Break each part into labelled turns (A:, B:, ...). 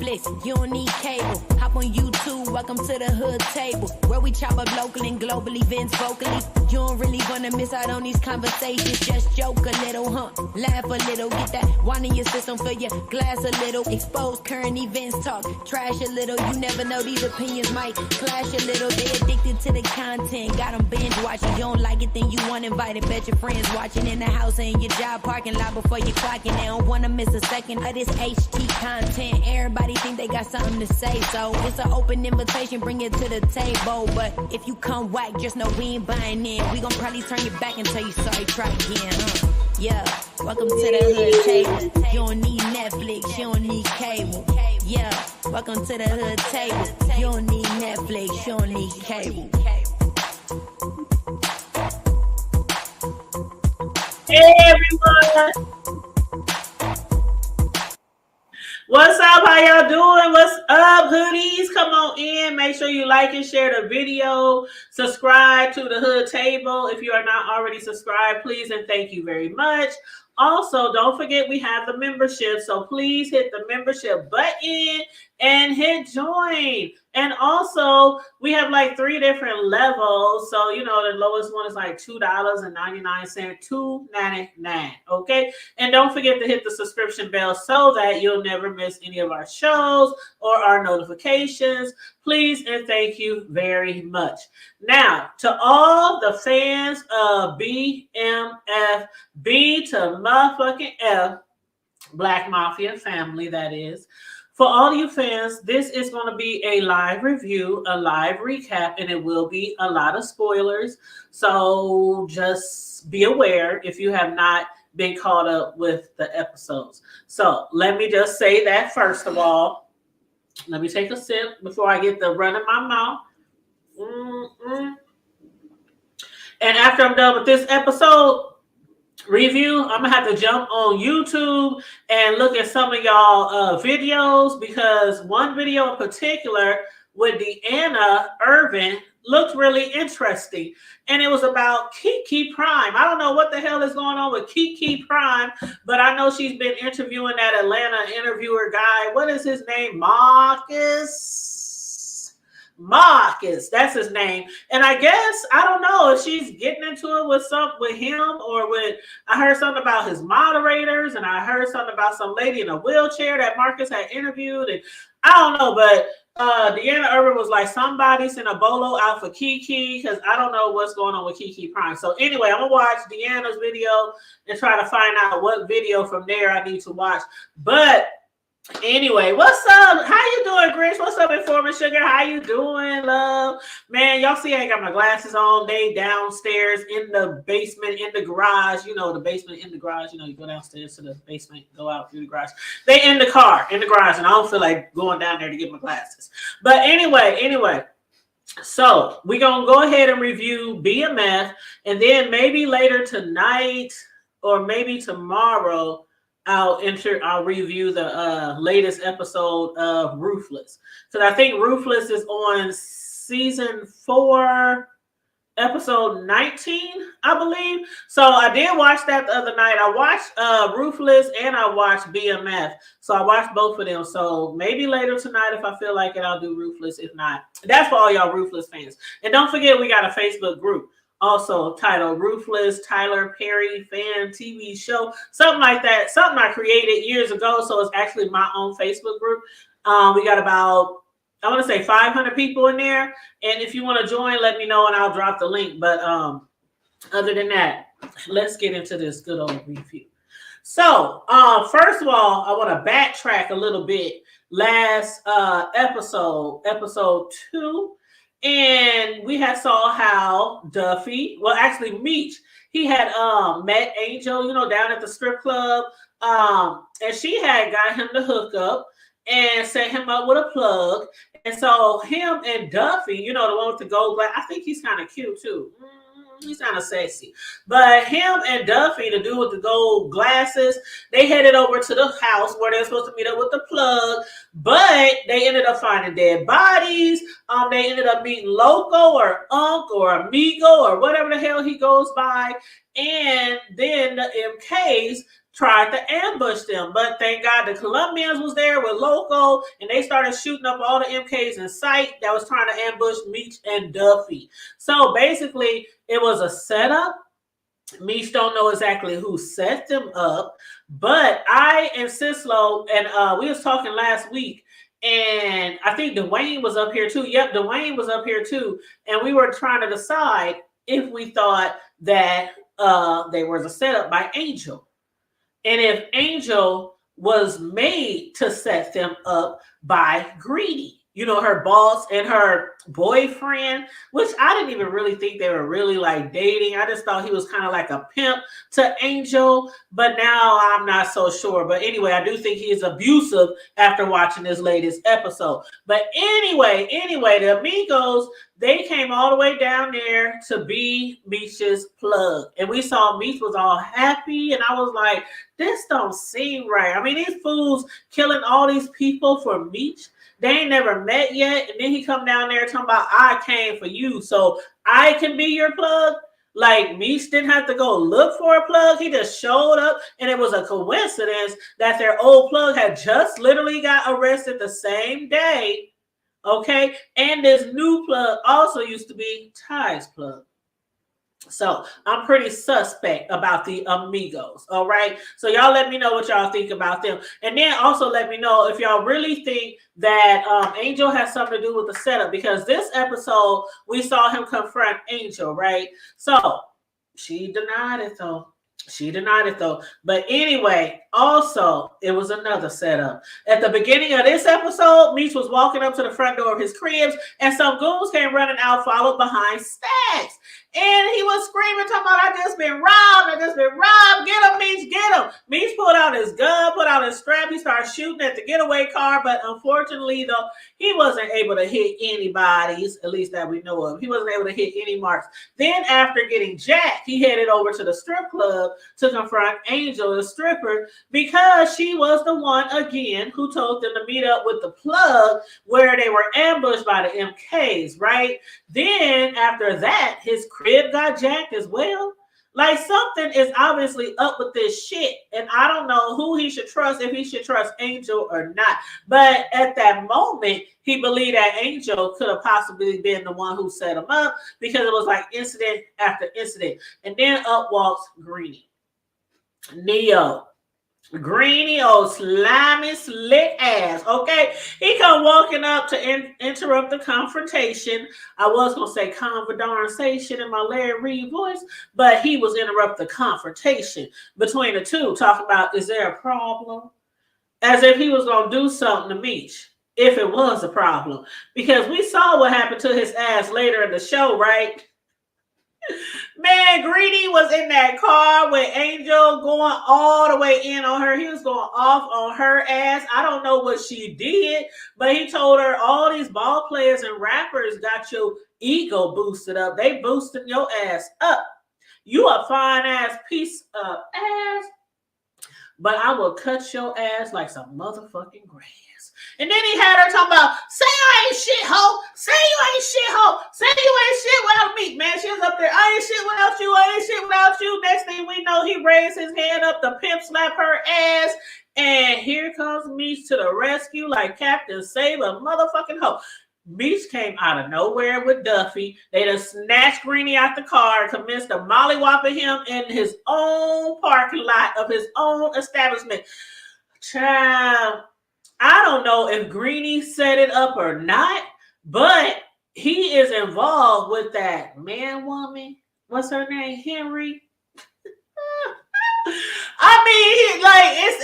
A: Netflix, you don't need cable. Hop on YouTube, welcome to the hood table, where we chop up local and global events vocally. You don't really wanna miss out on these conversations. Just joke a little, laugh a little, get that wine in your system, fill your glass a little. Expose current events, talk trash a little. You never know, these opinions might clash a little. They addicted to the content, got them binge watching. You don't like it, then you want invited. Bet your friends watching in the house and your job parking lot before you clocking. They don't wanna miss a second of this HT content. Everybody think they got something to say, so it's an open invitation, bring it to the table. But if you come whack, just know we ain't buying in. We gon' probably turn your back and tell you sorry, try again. Yeah, welcome to the hood table. You don't need Netflix, you don't need cable. Yeah, welcome to the hood table. You don't need Netflix, you don't need cable.
B: Hey everyone! What's up? How y'all doing? What's up, hoodies? Come on in. Make sure you like and share the video. Subscribe to the Hood Table. If you are not already subscribed, please and thank you very much. Also, don't forget we have the membership, so please hit the membership button and hit join. And also, we have like 3 different levels. So, you know, the lowest one is like $2.99, $2.99. Okay. And don't forget to hit the subscription bell so that you'll never miss any of our shows or our notifications. Please and thank you very much. Now, to all the fans of BMF, B to motherfucking F, Black Mafia family, that is. For all you fans, this is going to be a live review, a live recap, and it will be a lot of spoilers. So just be aware if you have not been caught up with the episodes. So let me just say that first of all. Let me take a sip before I get the run in my mouth. And after I'm done with this episode review, I'm gonna have to jump on YouTube and look at some of y'all videos, because one video in particular with Deanna Irvin looked really interesting, and it was about Keke Prime. I don't know what the hell is going on with Keke Prime, but I know she's been interviewing that Atlanta interviewer guy. What is his name? Marcus, that's his name. And I guess, I don't know if she's getting into it with him or with, I heard something about his moderators, and I heard something about some lady in a wheelchair that Marcus had interviewed, and I don't know, but Deanna Irvin was like, somebody sent a bolo out for Keke, because I don't know what's going on with Keke Prime. So anyway, I'm gonna watch Deanna's video and try to find out what video from there I need to watch. But anyway, what's up? How you doing, Grinch? What's up, Informant Sugar? How you doing, love? Man, y'all see I ain't got my glasses on. They downstairs in the basement, in the garage. You know, the basement in the garage. You know, you go downstairs to the basement, go out through the garage. They in the car, in the garage, and I don't feel like going down there to get my glasses. But anyway. So we're going to go ahead and review BMF, and then maybe later tonight or maybe tomorrow, I'll review the latest episode of Ruthless. Because I think Ruthless is on season 4, episode 19, I believe. So I did watch that the other night. I watched Ruthless and I watched BMF. So I watched both of them. So maybe later tonight, if I feel like it, I'll do Ruthless. If not, that's for all y'all Ruthless fans. And don't forget, we got a Facebook group. Also titled Ruthless Tyler Perry Fan TV Show. Something like that. Something I created years ago. So it's actually my own Facebook group. We got about, I want to say 500 people in there. And if you want to join, let me know and I'll drop the link. But other than that, let's get into this good old review. So first of all, I want to backtrack a little bit. Last episode 2. And we had saw how Duffy, well, actually Meech, he had met Angel, you know, down at the strip club. And she had got him to hook up and set him up with a plug. And so him and Duffy, you know, the one with the gold glass, I think he's kind of cute too. He's kind of sexy. But him and Duffy, the dude with the gold glasses, they headed over to the house where they're supposed to meet up with the plug. But they ended up finding dead bodies. They ended up meeting Loco or Unc or Amigo or whatever the hell he goes by. And then the MKs tried to ambush them. But thank God the Colombians was there with Loco, and they started shooting up all the MKs in sight that was trying to ambush Meech and Duffy. So basically, it was a setup. Meech don't know exactly who set them up, but I and Sislo, and we was talking last week, and I think Dwayne was up here too. Yep, Dwayne was up here too, and we were trying to decide if we thought that they was a setup by Angel, and if Angel was made to set them up by Greedy. You know, her boss and her boyfriend, which I didn't even really think they were really like dating. I just thought he was kind of like a pimp to Angel, but now I'm not so sure. But anyway, I do think he is abusive after watching this latest episode. But anyway, the Amigos, they came all the way down there to be Meech's plug. And we saw Meech was all happy, and I was like, this don't seem right. I mean, these fools killing all these people for Meech. They ain't never met yet, and then he come down there talking about I came for you, so I can be your plug. Like Meech didn't have to go look for a plug; he just showed up, and it was a coincidence that their old plug had just literally got arrested the same day. Okay, and this new plug also used to be Ty's plug. So I'm pretty suspect about the Amigos. All right. So y'all let me know what y'all think about them. And then also let me know if y'all really think that Angel has something to do with the setup, because this episode we saw him confront Angel, right? So she denied it though. But anyway, also, it was another setup. At the beginning of this episode, Meech was walking up to the front door of his cribs, and some goons came running out, followed behind Stacks. And he was screaming, talking about, I just been robbed. Get him, Meech, get him. Meech pulled out his gun, put out his strap. He started shooting at the getaway car, but unfortunately, though, he wasn't able to hit anybody's, at least that we know of. He wasn't able to hit any marks. Then after getting jacked, he headed over to the strip club to confront Angel, the stripper, because she was the one, again, who told them to meet up with the plug where they were ambushed by the MKs, right? Then after that, his crib got jacked as well. Like, something is obviously up with this shit, and I don't know who he should trust, if he should trust Angel or not. But at that moment, he believed that Angel could have possibly been the one who set him up, because it was like incident after incident. And then up walks Greenie. Neo. Greenie, old slimy, slick ass. Okay, he come walking up to interrupt the confrontation. I was gonna say conversation in my Larry Reed voice, but he was interrupt the confrontation between the two, talking about, is there a problem? As if he was gonna do something to Meech, if it was a problem, because we saw what happened to his ass later in the show, right? Man, Greedy was in that car with Angel going all the way in on her. He was going off on her ass. I don't know what she did, but he told her all these ball players and rappers got your ego boosted up. They boosted your ass up. You a fine ass piece of ass, but I will cut your ass like some motherfucking grass. And then he had her talking about, say I ain't shit, ho. Say you ain't shit, ho. Say you ain't shit without me, man. She was up there, I ain't shit without you. I ain't shit without you. Next thing we know, he raised his hand up to pimp slap her ass. And here comes Meech to the rescue like Captain Save a motherfucking hoe. Meech came out of nowhere with Duffy. They just snatched Greenie out the car and commenced to mollywhopping him in his own parking lot of his own establishment. Child, I don't know if Greenie set it up or not, but he is involved with that woman. What's her name? Henry. I mean,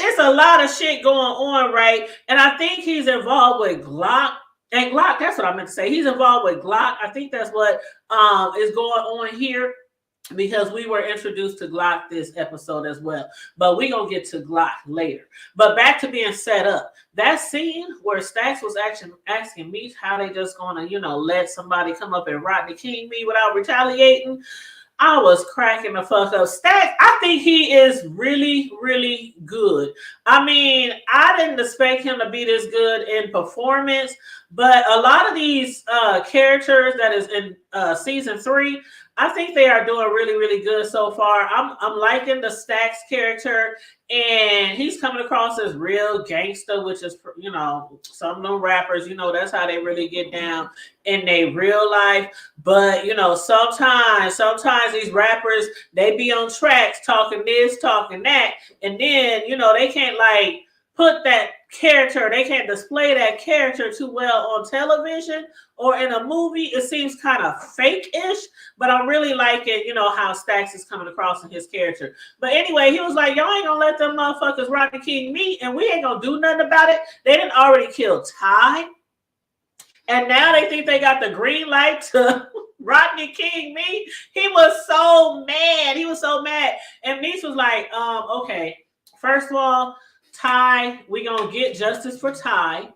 B: it's a lot of shit going on, right? And I think he's involved with Glock. And Glock, that's what I meant to say. He's involved with Glock. I think that's what is going on here, because we were introduced to Glock this episode as well. But we're going to get to Glock later. But back to being set up. That scene where Stacks was actually asking Meech how they just going to, let somebody come up and Rodney King me without retaliating. I was cracking the fuck up. Stacks, I think he is really, really good. I mean, I didn't expect him to be this good in performance, but a lot of these characters that is in season 3, I think they are doing really, really good so far. I'm liking the Stacks character, and he's coming across as real gangster, which is, you know, some of them rappers, you know, that's how they really get down in their real life. But you know, sometimes these rappers, they be on tracks talking this, talking that, and then you know they can't like put that character, they can't display that character too well on television or in a movie. It seems kind of fake-ish, but I'm really liking, you know, how Stacks is coming across in his character. But anyway, he was like, y'all ain't gonna let them motherfuckers Rodney King me, and we ain't gonna do nothing about it. They didn't already kill Ty, and now they think they got the green light to Rodney King me. He was so mad. He was so mad. And Meese was like, okay, first of all, Ty, we gonna get justice for Ty.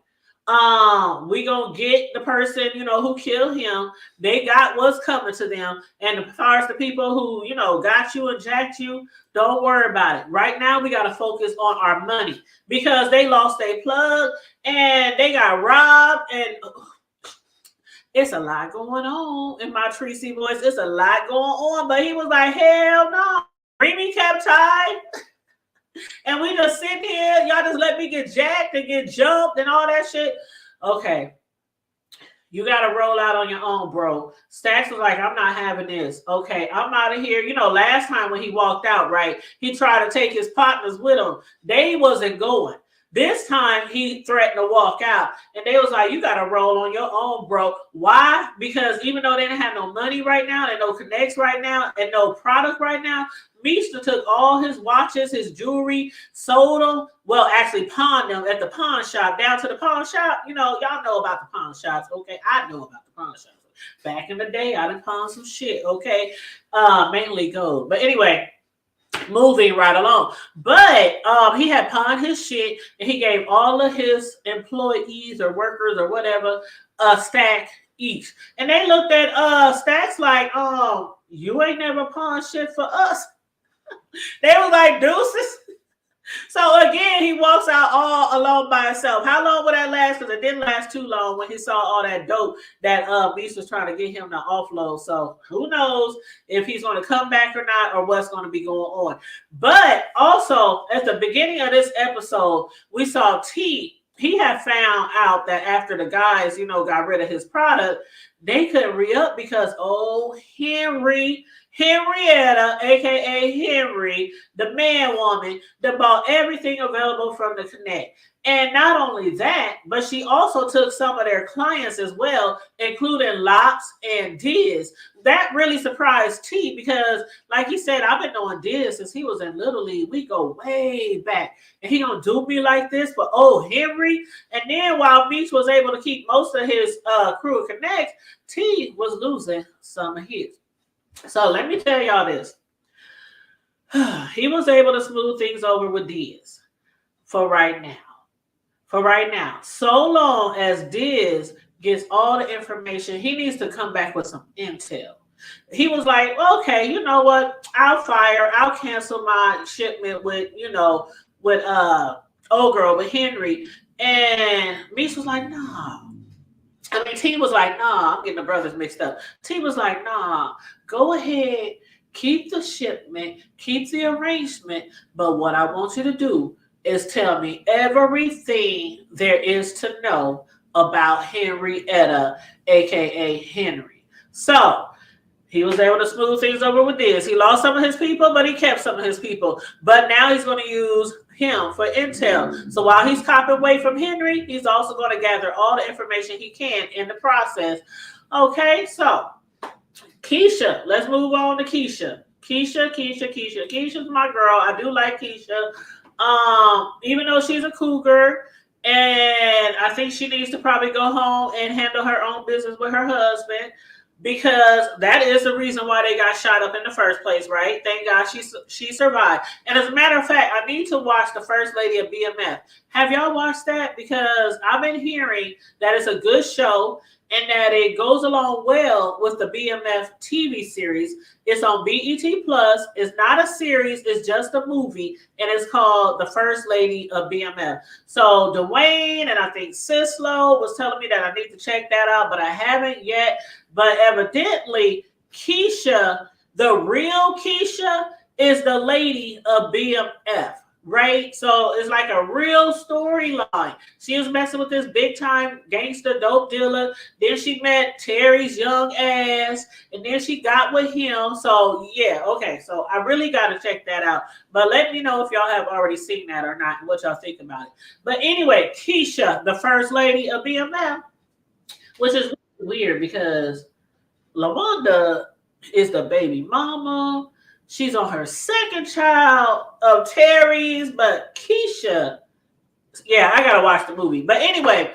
B: We gonna get the person, you know, who killed him. They got what's coming to them. And as far as the people who, you know, got you and jacked you, don't worry about it. Right now, we gotta focus on our money because they lost their plug and they got robbed, and it's a lot going on in my Tracy voice. It's a lot going on, but he was like, hell no. Bring me kept Ty. And we just sit here, y'all just let me get jacked and get jumped and all that shit. Okay. You got to roll out on your own, bro. Stacks was like, I'm not having this. Okay, I'm out of here. You know, last time when he walked out, right, he tried to take his partners with him. They wasn't going. This time he threatened to walk out, and they was like, you got to roll on your own, bro. Why? Because even though they didn't have no money right now and no connects right now and no product right now, Meester took all his watches, his jewelry, sold them. Well, actually pawned them at the pawn shop, down to the pawn shop. You know, y'all know about the pawn shops. Okay, I know about the pawn shops. Back in the day, I done pawned some shit. Okay, mainly gold. But anyway, moving right along. But he had pawned his shit, and he gave all of his employees or workers or whatever a stack each. And they looked at Stacks like, you ain't never pawned shit for us. They was like, deuces. So again, he walks out all alone by himself. How long would that last? Because it didn't last too long when he saw all that dope that Beast was trying to get him to offload. So who knows if he's going to come back or not, or what's going to be going on. But also at the beginning of this episode, we saw T. He had found out that after the guys, you know, got rid of his product, they couldn't re-up because Henrietta, aka Henry, the man woman, that bought everything available from the Connect. And not only that, but she also took some of their clients as well, including Locks and Diz. That really surprised T because, like he said, I've been knowing Diz since he was in Little League. We go way back. And he gonna do me like this for Henry. And then while Meech was able to keep most of his crew of Connect, T was losing some of his. So let me tell y'all this. He was able to smooth things over with Diz for right now. So long as Diz gets all the information, he needs to come back with some intel. He was like, okay, you know what? I'll cancel my shipment with old girl, with Henry. And Meese was like, nah. I mean, T was like, nah, I'm getting the brothers mixed up. T was like, nah, go ahead, keep the shipment, keep the arrangement, but what I want you to do is tell me everything there is to know about Henrietta, aka Henry. So he was able to smooth things over with this. He lost some of his people, but he kept some of his people. But now he's going to use him for intel. So while he's copping away from Henry, he's also going to gather all the information he can in the process. Okay, so Keisha. Let's move on to Keisha. Keisha's my girl. I do like Keisha. Even though she's a cougar, and I think she needs to probably go home and handle her own business with her husband, because that is the reason why they got shot up in the first place, right? Thank God she survived. And as a matter of fact, I need to watch the First Lady of BMF. Have y'all watched that? Because I've been hearing that it's a good show and that it goes along well with the BMF TV series. It's on BET Plus. It's not a series, it's just a movie, and it's called The First Lady of BMF. So Dwayne and I think Sislo was telling me that I need to check that out, but I haven't yet. But evidently, Kesha, the real Kesha, is the lady of BMF, right? So it's like a real storyline. She was messing with this big time gangster dope dealer. Then she met Terry's young ass, and then she got with him. So yeah, okay. So I really got to check that out. But let me know if y'all have already seen that or not, and what y'all think about it. But anyway, Kesha, the first lady of BMF, which is weird because LaWanda is the baby mama. She's on her second child of Terry's, but Kesha, yeah, I gotta watch the movie. But anyway,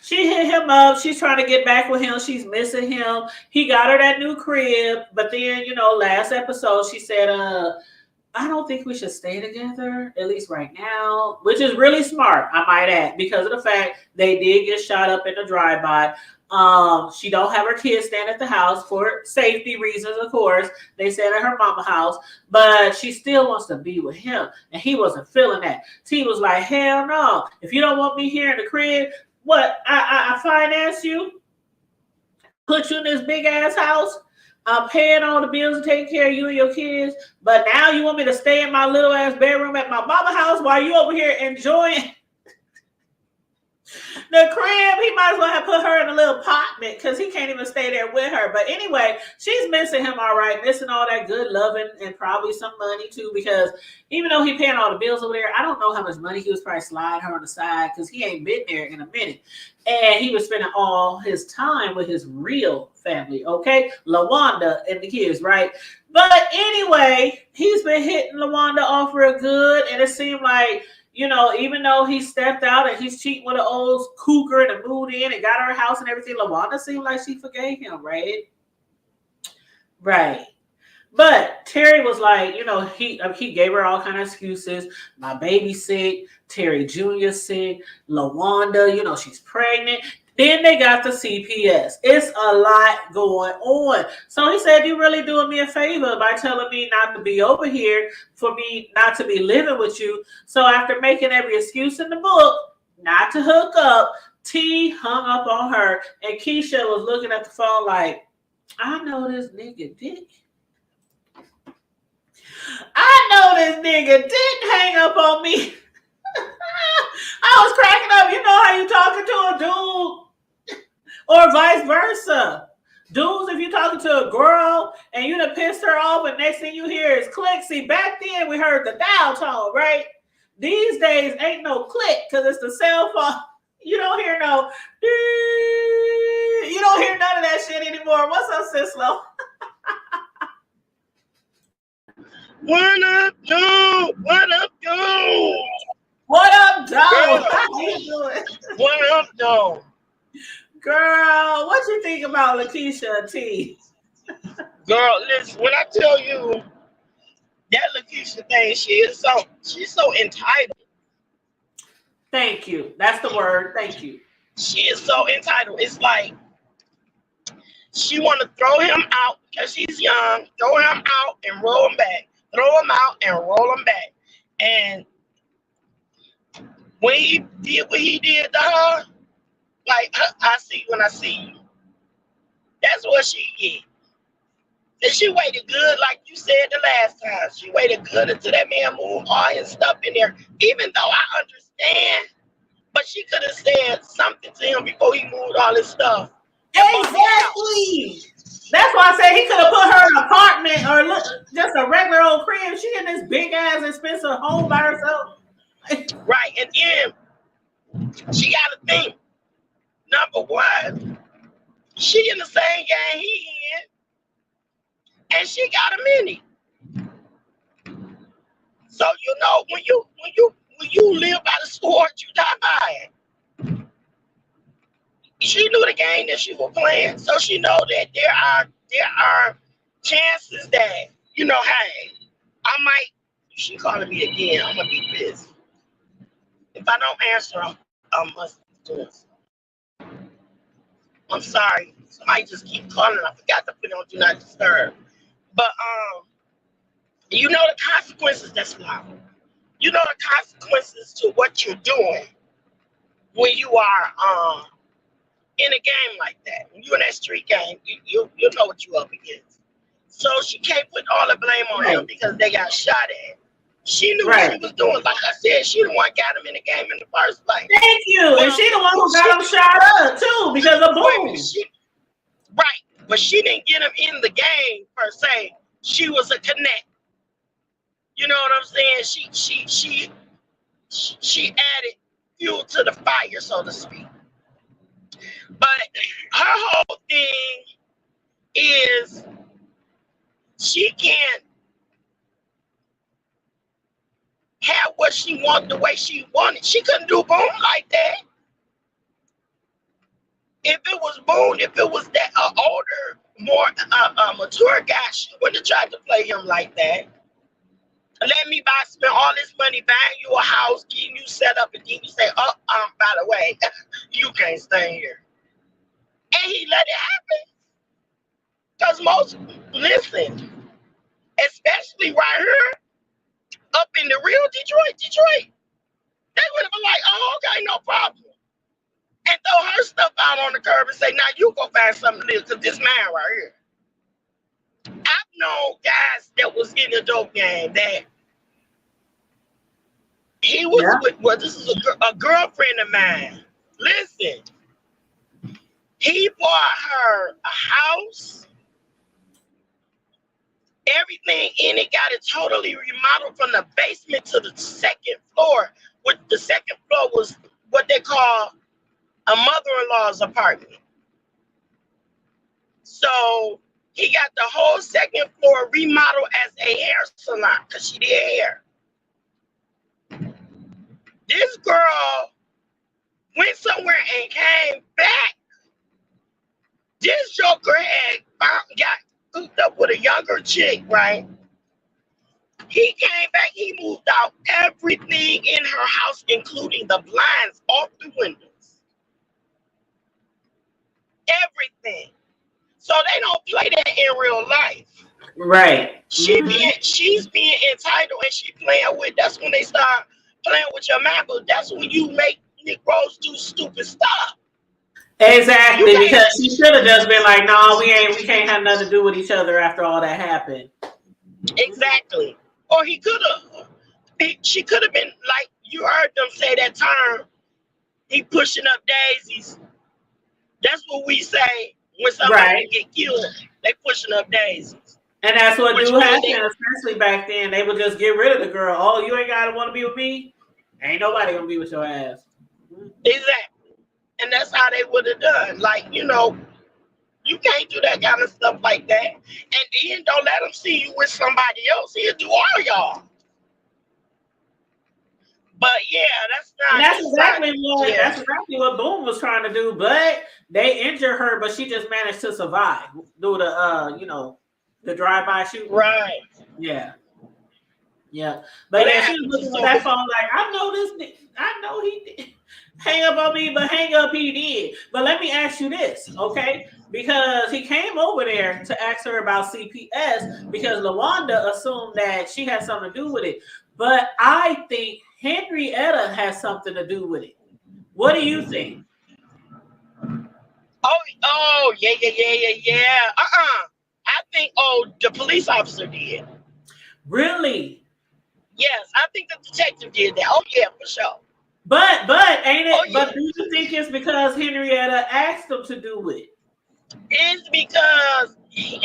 B: she hit him up. She's trying to get back with him. She's missing him. He got her that new crib, but then last episode she said, I don't think we should stay together, at least right now, which is really smart, I might add, because of the fact they did get shot up in a drive-by. She don't have her kids staying at the house for safety reasons, of course. They stayed at her mama's house, but she still wants to be with him, and he wasn't feeling that. T was like, hell no. If you don't want me here in the crib, what? I finance you, put you in this big ass house. I'm paying all the bills and taking care of you and your kids, but now you want me to stay in my little ass bedroom at my mama house while you over here enjoying the crib? He might as well have put her in a little apartment because he can't even stay there with her. But anyway, she's missing him all right, missing all that good loving and probably some money too, because even though he paying all the bills over there, I don't know how much money he was probably sliding her on the side because he ain't been there in a minute. And he was spending all his time with his real family, okay? LaWanda and the kids, right? But anyway, he's been hitting LaWanda off real good, and it seemed like, even though he stepped out and he's cheating with an old cougar and moved in and got her a house and everything, LaWanda seemed like she forgave him, right? Right. But Terry was like, he gave her all kind of excuses. My baby's sick. Terry Jr. sick. LaWanda, she's pregnant. Then they got the CPS. It's a lot going on. So he said, you really doing me a favor by telling me not to be over here, for me not to be living with you. So after making every excuse in the book not to hook up, T hung up on her. And Kesha was looking at the phone like, I know this nigga dick. I know this nigga didn't hang up on me. I was cracking up. You know how you talking to a dude, or vice versa. Dudes, if you're talking to a girl and you done pissed her off, and next thing you hear is click. See, back then we heard the dial tone, right? These days ain't no click because it's the cell phone. You don't hear no. You don't hear none of that shit anymore. What's up, Sislo?
C: What up, dude? What up, dude?
B: What up, dog? How you doing?
C: What up, dude?
B: Girl, what you think about Lakeisha T?
C: Girl, listen, when I tell you that Lakeisha thing, she's so entitled.
B: Thank you. That's the word. Thank you.
C: She is so entitled. It's like she want to throw him out because she's young, throw him out and roll him back. Throw him out and roll him back. And when he did what he did to her, like, I see when I see you. That's what she did. And she waited good, like you said the last time. She waited good until that man moved all his stuff in there, even though I understand. But she could have said something to him before he moved all his stuff.
B: Exactly. That's why I said he could have put her in an apartment or just a regular old crib. She in this big ass expensive home by herself.
C: Right, and then she got to think. Number one, she in the same gang he in, and she got a mini. So when you live by the sword, you die by it. She knew the game that she was playing, so she know that there are chances that, hey, I might. She calling me again. I'm gonna be pissed. If I don't answer, I must do this. I'm sorry. Somebody just keep calling. I forgot to put on Do Not Disturb. But you know the consequences. That's why. You know the consequences to what you're doing when you are in a game like that. When you're in that street game, you know what you're up against. So she can't put all the blame on him because they got shot at. She knew what she was doing. Like I said, she the one got him in the game in the first place.
B: Thank you. And she the one who got him shot up too because of Boom.
C: Right. But she didn't get him in the game per se. She was a connect. You know what I'm saying? She added fuel to the fire, so to speak. But her whole thing is she can't have what she wanted the way she wanted. She couldn't do Boone like that. If it was Boone, if it was that older, more mature guy, she wouldn't have tried to play him like that. Let me spend all this money buying you a house, getting you set up, and then you say, oh, by the way, you can't stay here. And he let it happen. Because listen, especially right here, up in the real Detroit, they would have been like, oh, okay, no problem. And throw her stuff out on the curb and say, now you go find something to live, because this man right here. I've known guys that was in the dope game that he was with, well, this is a girlfriend of mine. Listen, he bought her a house, everything in it, got it totally remodeled from the basement to the second floor. With the second floor was what they call a mother-in-law's apartment. So he got the whole second floor remodeled as a hair salon because she did hair. This girl went somewhere and came back. This joker got hooked up with a younger chick, right? He came back, he moved out everything in her house, including the blinds off the windows. Everything. So they don't play that in real life.
B: Right.
C: She's being entitled and she playing with, that's when they start playing with your mind, but that's when you make Negroes do stupid stuff.
B: Exactly, because she should have just been like, no, we can't have nothing to do with each other after all that happened.
C: Exactly. Or he could have. She could have been like, you heard them say that term, he pushing up daisies. That's what we say when somebody get killed. They pushing up daisies.
B: And that's what do happen, especially back then. They would just get rid of the girl. Oh, you ain't gotta want to be with me? Ain't nobody gonna be with your ass.
C: Exactly. And that's how they would have done. Like, you know, you can't do that kind of stuff like that. And then don't let them see you with somebody else. He'll do all y'all. But yeah, that's exactly
B: what Boom was trying to do. But they injured her, but she just managed to survive through the the drive-by shooting.
C: Right.
B: Yeah. Yeah. But yeah, she was looking at that phone like, I know this. I know he did. Hang up on me, but hang up he did. But let me ask you this, okay? Because he came over there to ask her about CPS because LaWanda assumed that she had something to do with it. But I think Henrietta has something to do with it. What do you think?
C: Oh, yeah. I think, the police officer did.
B: Really?
C: Yes, I think the detective did that. Oh, yeah, for sure.
B: But ain't it? Yeah. But do you think it's because Henrietta asked him to do it?
C: It's because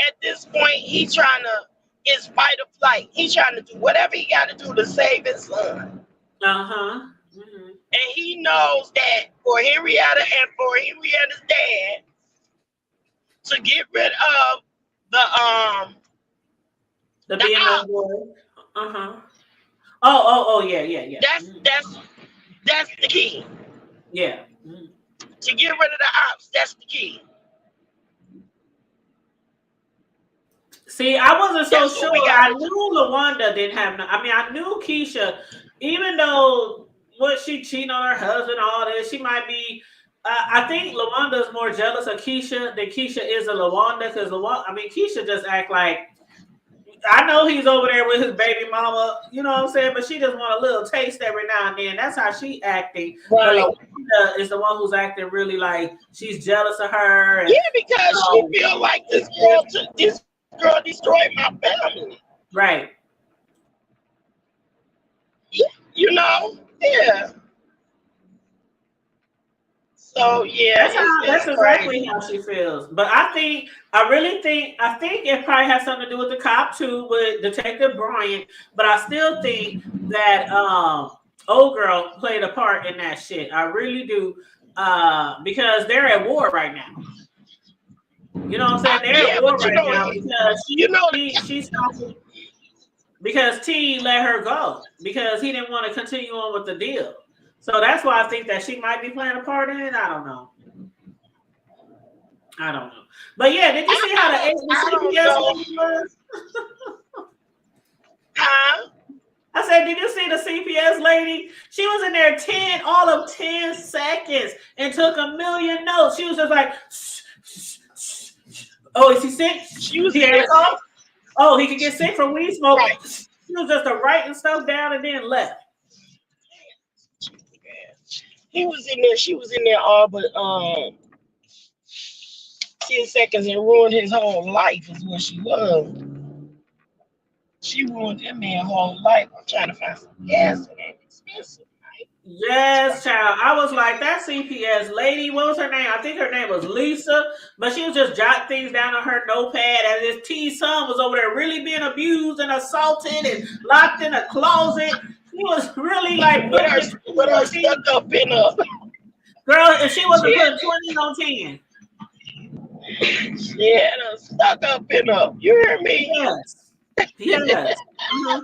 C: at this point he's trying to, it's fight or flight. He's trying to do whatever he got to do to save his son.
B: Mm-hmm.
C: And he knows that for Henrietta and for Henrietta's dad to get rid of
B: the BMF boy. Oh, yeah.
C: That's the key.
B: Yeah.
C: To get rid of the ops, that's the key.
B: See, I wasn't so sure. I knew LaWanda didn't have I knew Kesha, even though she cheating on her husband, all this, she might be. I think LaWanda is more jealous of Kesha than Kesha is of LaWanda because Kesha just act like. I know he's over there with his baby mama, you know what I'm saying? But she just want a little taste every now and then. That's how she acting.
C: Right.
B: LaWanda is the one who's acting really like she's jealous of her. And,
C: because she feel like this girl Girl destroyed my family.
B: Right.
C: Yeah, you know? Yeah. So yeah,
B: That's
C: it's
B: exactly
C: crazy.
B: how she feels. But I really think it probably has something to do with the cop too, with Detective Bryant. But I still think that old girl played a part in that shit. I really do. Because they're at war right now. You know what I'm saying? They're at
C: Yeah,
B: war
C: but
B: right now because
C: you know,
B: she stopped it because T let her go because he didn't want to continue on with the deal. So that's why I think that she might be playing a part in it. I don't know. But yeah, did you see how the
C: I don't
B: CPS
C: know.
B: lady was?
C: Huh?
B: I said, did you see the CPS lady? She was in there all of 10 seconds and took a million notes. She was just like, shh, shh, shh, shh. Oh, is he sick?
C: She was
B: He
C: in
B: had a
C: it.
B: cough? Oh, he could get sick from weed smoke.
C: Right.
B: She was just writing stuff down and then left.
C: He was in there. She was in there all but 10 seconds and ruined his whole life is what she was. She ruined that man's whole life. I'm trying to find some gas. It ain't expensive.
B: Yes, child. I was like, that CPS lady, what was her name? I think her name was Lisa, but she was just jotting things down on her notepad as his T-son was over there really being abused and assaulted and locked in a closet. She was really like
C: With
B: putting
C: her,
B: it
C: with her
B: 20
C: stuck up in a.
B: girl, if she wasn't
C: She had,
B: putting 20 on 10.
C: she had her stuck up in a. You hear me?
B: Yes. Yes. Uh-huh.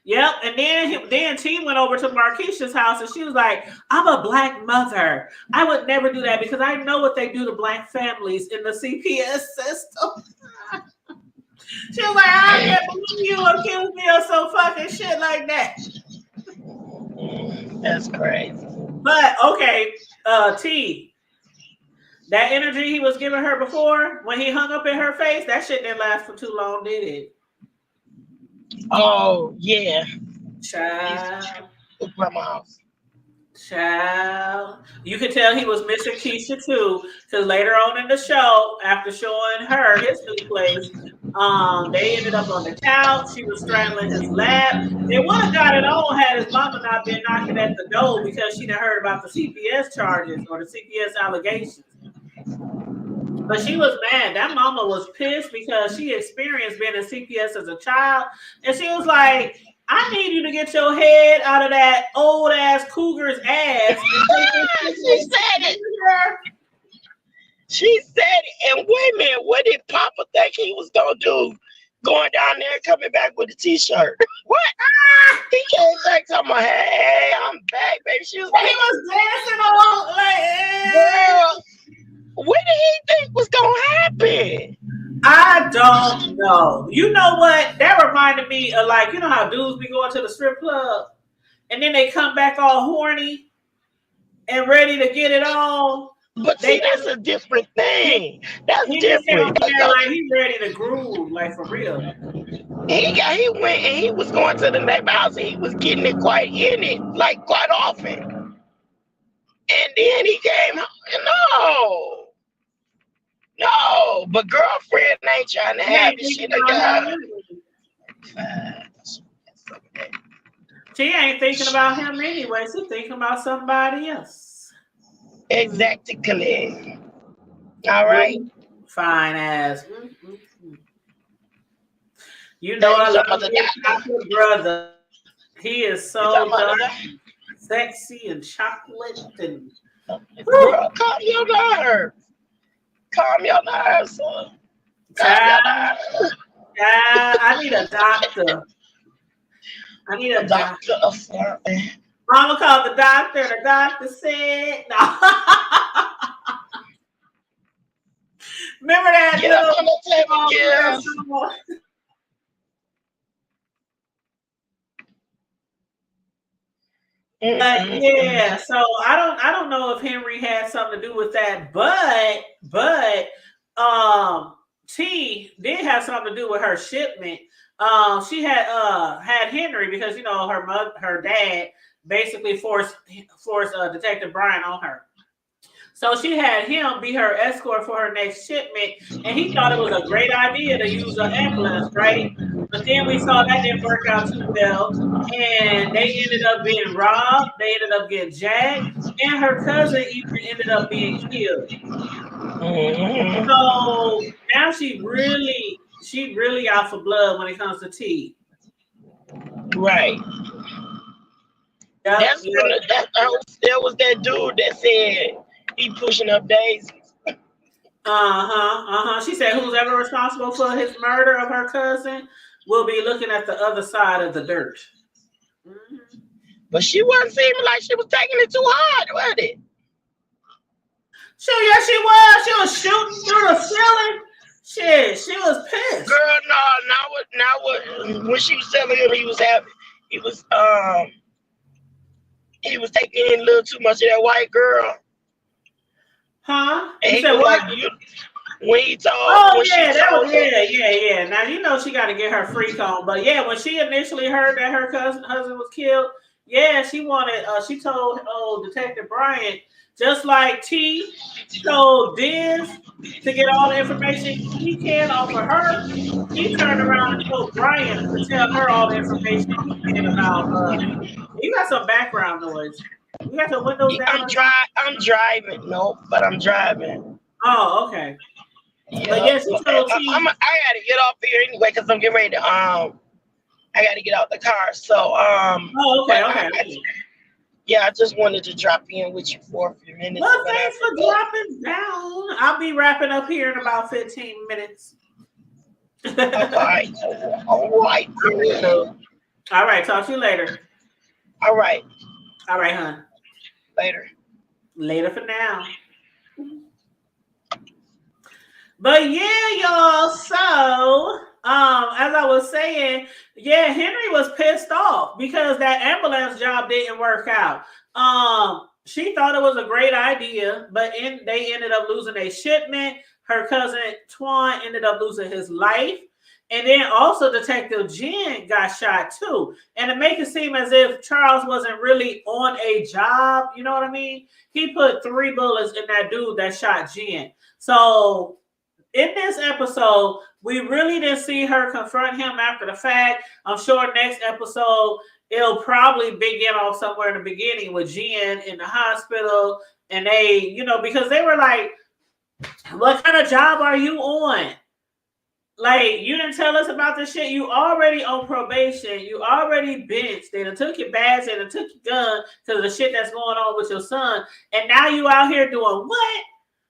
B: Yep, and then T went over to Marquisha's house and she was like, I'm a black mother. I would never do that because I know what they do to black families in the CPS system. She was like, I can't believe you accuse me of some fucking shit like that.
C: That's crazy.
B: But okay, T, that energy he was giving her before when he hung up in her face, that shit didn't last for too long, did it?
C: Oh yeah.
B: Child.
C: Grandma's.
B: Child. You could tell he was missing Kesha too, because later on in the show, after showing her his new place, they ended up on the couch. She was straddling his lap. They would have got it on had his mama not been knocking at the door because she done heard about the CPS charges or the CPS allegations. But she was mad. That mama was pissed because she experienced being in CPS as a child. And she was like, I need you to get your head out of that old ass cougar's ass.
C: She said it. She said it. And wait a minute, what did Papa think he was gonna do? Going down there and coming back with a t-shirt. What? He came back talking about, hey, I'm back, baby. She was like,
B: he was dancing along like,
C: girl, what did he think was gonna happen?
B: I don't know. You know what? That reminded me of, like, you know how dudes be going to the strip club and then they come back all horny and ready to get it on.
C: But see, that's a different thing. That's different.
B: Like he's ready to groove, like for real.
C: He went and he was going to the neighbor house and he was getting it quite often. And then he came home. No, but girlfriend ain't trying to have this shit together.
B: She ain't thinking about him anyway. She's thinking about somebody else.
C: Exactly. All right.
B: Fine ass. You know I love my brother. He is so dark, sexy, and chocolate. And
C: girl, calm your nerves. Calm your nerves, son.
B: I need a doctor. I need a doctor. Mama called the doctor. The doctor said, no. Remember that little yeah, so I don't know if Henry had something to do with that, but T did have something to do with her shipment. She had Henry because her dad basically forced Detective Brian on her. So she had him be her escort for her next shipment, and he thought it was a great idea to use an ambulance, right? But then we saw that didn't work out too well, and they ended up being robbed. They ended up getting jacked, and her cousin even ended up being killed.
C: Mm-hmm.
B: So now she really out for blood when it comes to tea.
C: Right.
B: Yep,
C: That's
B: yep.
C: when there was that dude that said he pushing up daisies.
B: She said, "Who's ever responsible for his murder of her cousin will be looking at the other side of the dirt." Mm-hmm.
C: But she wasn't seeming like she was taking it too hard, was it?
B: Sure, yeah, she was. She was shooting through the ceiling. Shit, she was pissed.
C: Girl, no, not what. When she was telling him he was taking in a little too much of that white girl.
B: Huh?
C: And
B: You
C: he
B: said
C: was
B: what?
C: like, when he told,
B: Oh
C: when
B: yeah,
C: she
B: that
C: told
B: was
C: him,
B: yeah. Now you know she got to get her freak on, but yeah, when she initially heard that her husband was killed, yeah, she wanted. She told Detective Bryant, just like T told Diz to get all the information he can off of her. He turned around and told Bryant to tell her all the information he can about. You got some background noise. You got your windows down or something?
C: I'm driving. No, but I'm driving.
B: Oh, okay.
C: Yeah,
B: But yeah, she told T.
C: I gotta get off here anyway because I'm getting ready to I gotta get out the car. So
B: Oh, okay.
C: I just wanted to drop in with you for a few minutes.
B: Well, thanks for dropping down. I'll be wrapping up here in about 15 minutes.
C: All right. All
B: right. Talk to you later.
C: All right,
B: hon.
C: Later
B: For now. But yeah, y'all. So, as I was saying, yeah, Henry was pissed off because that ambulance job didn't work out. She thought it was a great idea, but they ended up losing a shipment. Her cousin Twan ended up losing his life. And then also Detective Jen got shot too. And to make it seem as if Charles wasn't really on a job, you know what I mean? He put 3 bullets in that dude that shot Jen. So in this episode, we really didn't see her confront him after the fact. I'm sure next episode, it'll probably begin off somewhere in the beginning with Jen in the hospital. And they, because they were like, what kind of job are you on? Like, you didn't tell us about this shit. You already on probation. You already benched. They done took your badge. They done took your gun because of the shit that's going on with your son. And now you out here doing what?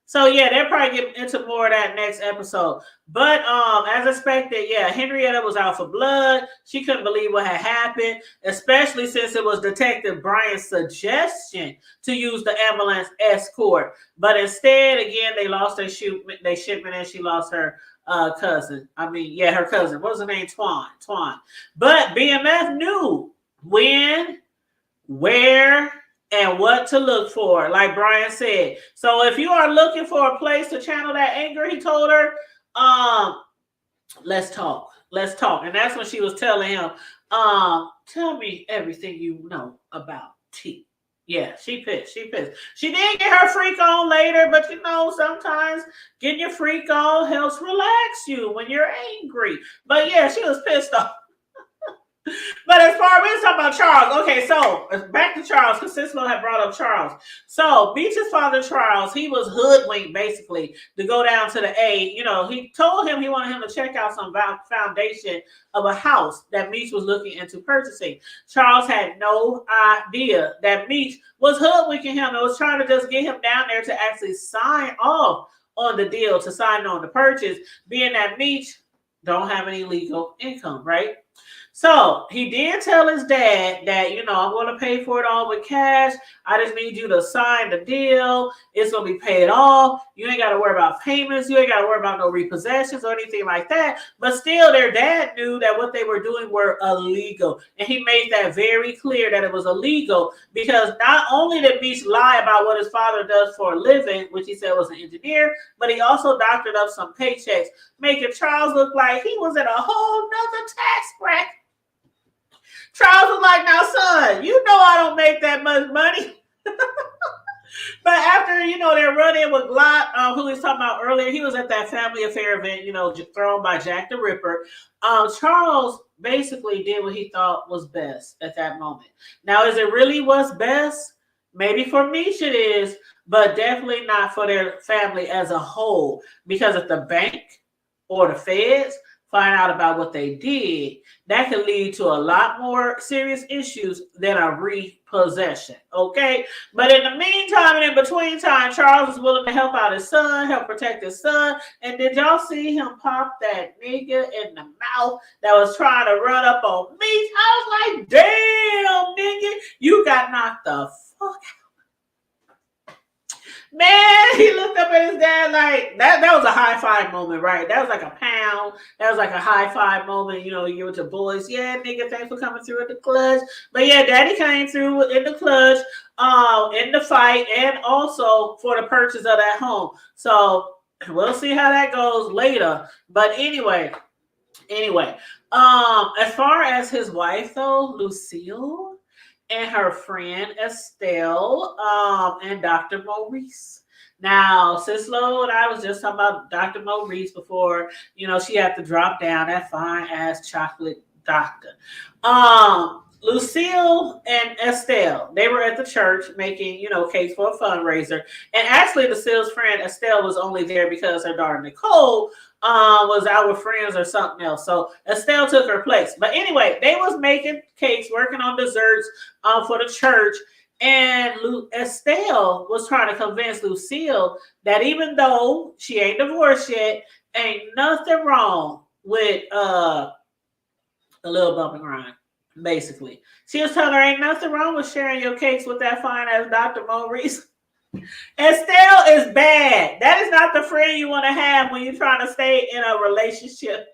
B: So, yeah, they'll probably get into more of that next episode. But as expected, yeah, Henrietta was out for blood. She couldn't believe what had happened, especially since it was Detective Bryant's suggestion to use the ambulance escort. But instead, again, they lost their shipment and she lost her cousin. Her cousin. What was her name? Twan. But BMF knew when, where, and what to look for, like Brian said. So if you are looking for a place to channel that anger, he told her, let's talk. And that's when she was telling him, tell me everything you know about T. Yeah, she pissed. She did get her freak on later, but sometimes getting your freak on helps relax you when you're angry. But yeah, she was pissed off. But as far as we're talking about Charles, okay, so back to Charles, because Cisco had brought up Charles. So Beach's father, Charles, he was hoodwinked basically to go down to the A. He told him he wanted him to check out some foundation of a house that Meach was looking into purchasing. Charles had no idea that Meach was hoodwinking him and was trying to just get him down there to actually sign off on the deal, to sign on the purchase, being that Meach don't have any legal income, right? So he did tell his dad that, I'm going to pay for it all with cash. I just need you to sign the deal. It's going to be paid off. You ain't got to worry about payments. You ain't got to worry about no repossessions or anything like that. But still, their dad knew that what they were doing were illegal. And he made that very clear that it was illegal because not only did Beach lie about what his father does for a living, which he said was an engineer, but he also doctored up some paychecks, making Charles look like he was in a whole nother tax bracket. Charles was like, now, son, I don't make that much money. But after, they run in with Glock, who we was talking about earlier, he was at that family affair event, thrown by Jack the Ripper. Charles basically did what he thought was best at that moment. Now, is it really what's best? Maybe for Misha it is, but definitely not for their family as a whole. Because if the bank or the feds find out about what they did, that could lead to a lot more serious issues than a repossession. Okay. But in the meantime and in between time, Charles is willing to help out his son, help protect his son. And did y'all see him pop that nigga in the mouth that was trying to run up on me? I was like, damn, nigga, you got knocked the fuck out. Man, he looked up at his dad like that was a high five moment, right? That was like a pound. That was like a high five moment. You give it to boys. Yeah, nigga, thanks for coming through at the clutch. But yeah, daddy came through in the clutch, in the fight, and also for the purchase of that home. So we'll see how that goes later. But anyway, as far as his wife though, Lucille, and her friend Estelle, and Dr. Maurice. Now, Sis Lo and I was just talking about Dr. Maurice before, she had to drop down that fine ass chocolate doctor. Lucille and Estelle, they were at the church making, cakes for a fundraiser. And actually, Lucille's friend Estelle was only there because her daughter Nicole was out with friends or something else. So Estelle took her place. But anyway, they was making cakes, working on desserts for the church. And Estelle was trying to convince Lucille that even though she ain't divorced yet, ain't nothing wrong with a little bump and grind. Basically, she was telling her ain't nothing wrong with sharing your cakes with that fine ass Dr. Maurice. Estelle is bad. That is not the friend you want to have when you're trying to stay in a relationship.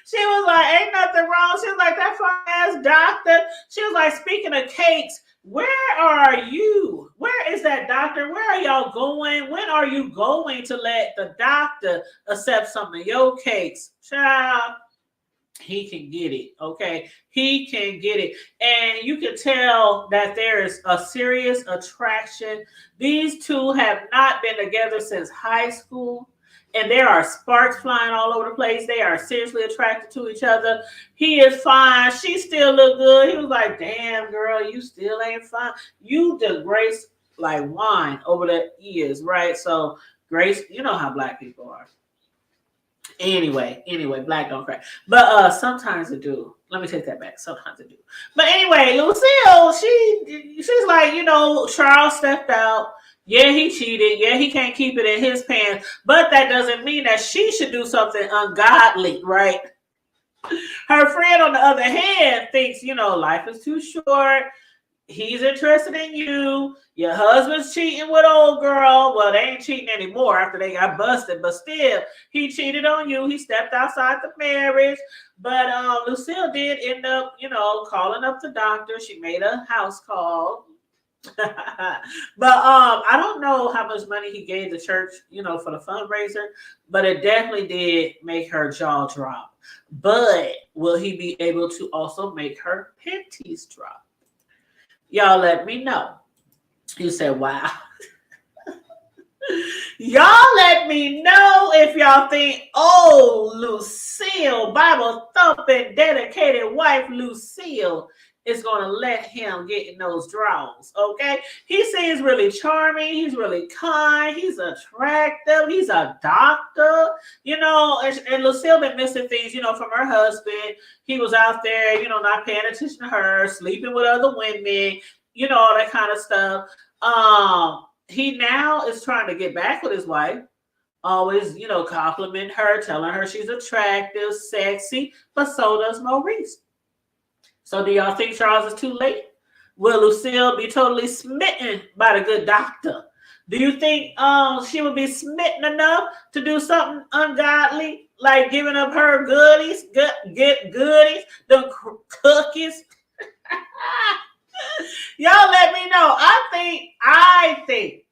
B: She was like, ain't nothing wrong. She was like, that fine ass doctor. She was like, speaking of cakes, where are you? Where is that doctor? Where are y'all going? When are you going to let the doctor accept some of your cakes? Child, he can get it, okay? He can get it. And you can tell that there is a serious attraction. These two have not been together since high school. And there are sparks flying all over the place. They are seriously attracted to each other. He is fine. She still look good. He was like, damn, girl, you still ain't fine. You just grace like wine over the years, right? So, Grace, you know how black people are. Anyway, black don't crack. But sometimes it do. Let me take that back. Sometimes it do. But anyway, Lucille, she's like, Charles stepped out. Yeah, he cheated. Yeah, he can't keep it in his pants. But that doesn't mean that she should do something ungodly, right? Her friend, on the other hand, thinks, life is too short. He's interested in you. Your husband's cheating with old girl. Well, they ain't cheating anymore after they got busted, but still, he cheated on you. He stepped outside the marriage. But Lucille did end up, calling up the doctor. She made a house call. But I don't know how much money he gave the church, for the fundraiser, but it definitely did make her jaw drop. But will he be able to also make her panties drop? Y'all let me know. You said, wow. Y'all let me know if y'all think, oh, Lucille, Bible thumping, dedicated wife Lucille is going to let him get in those draws, okay? He seems really charming. He's really kind. He's attractive. He's a doctor, and Lucille been missing things, from her husband. He was out there, not paying attention to her, sleeping with other women, all that kind of stuff. He now is trying to get back with his wife. Always, compliment her, telling her she's attractive, sexy, but so does Maurice. So do y'all think Charles is too late? Will Lucille be totally smitten by the good doctor? Do you think she would be smitten enough to do something ungodly, like giving up her goodies, goodies, the cookies? Y'all let me know. I think.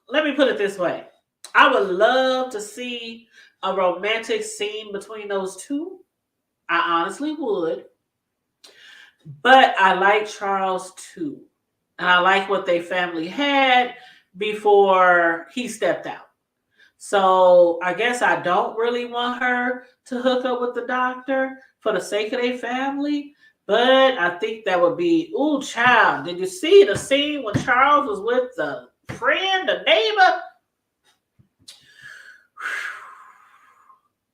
B: Let me put it this way. I would love to see a romantic scene between those two. I honestly would. But I like Charles too. And I like what they family had before he stepped out. So I guess I don't really want her to hook up with the doctor for the sake of their family. But I think that would be, ooh, child. Did you see the scene when Charles was with the friend, the neighbor?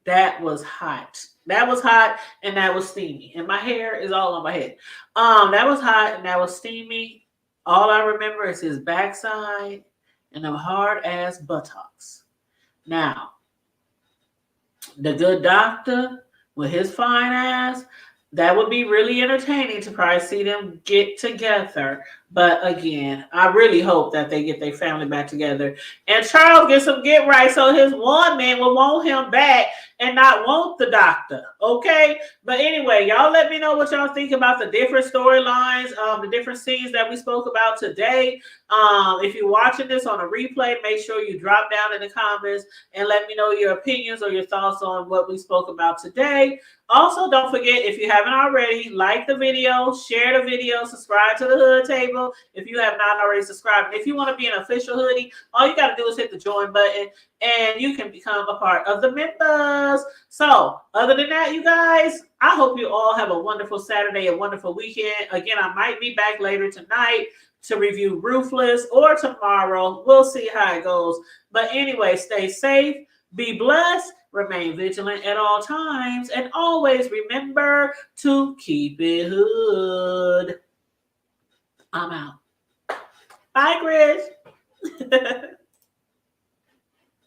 B: That was hot. That was hot and that was steamy. And my hair is all on my head. That was hot and that was steamy. All I remember is his backside and them hard ass buttocks. Now, the good doctor with his fine ass, that would be really entertaining to probably see them get together. But again, I really hope that they get their family back together. And Charles gets some get right so his one man will want him back and not want the doctor. Okay? But anyway, y'all let me know what y'all think about the different storylines, the different scenes that we spoke about today. If you're watching this on a replay, make sure you drop down in the comments and let me know your opinions or your thoughts on what we spoke about today. Also, don't forget, if you haven't already, like the video, share the video, subscribe to the Hood Table if you have not already subscribed. And if you want to be an official hoodie, all you got to do is hit the join button and you can become a part of the members. So, other than that, you guys, I hope you all have a wonderful Saturday, a wonderful weekend. Again, I might be back later tonight to review Ruthless or tomorrow. We'll see how it goes. But anyway, stay safe, be blessed, remain vigilant at all times, and always remember to keep it hood. I'm out. Bye, Chris.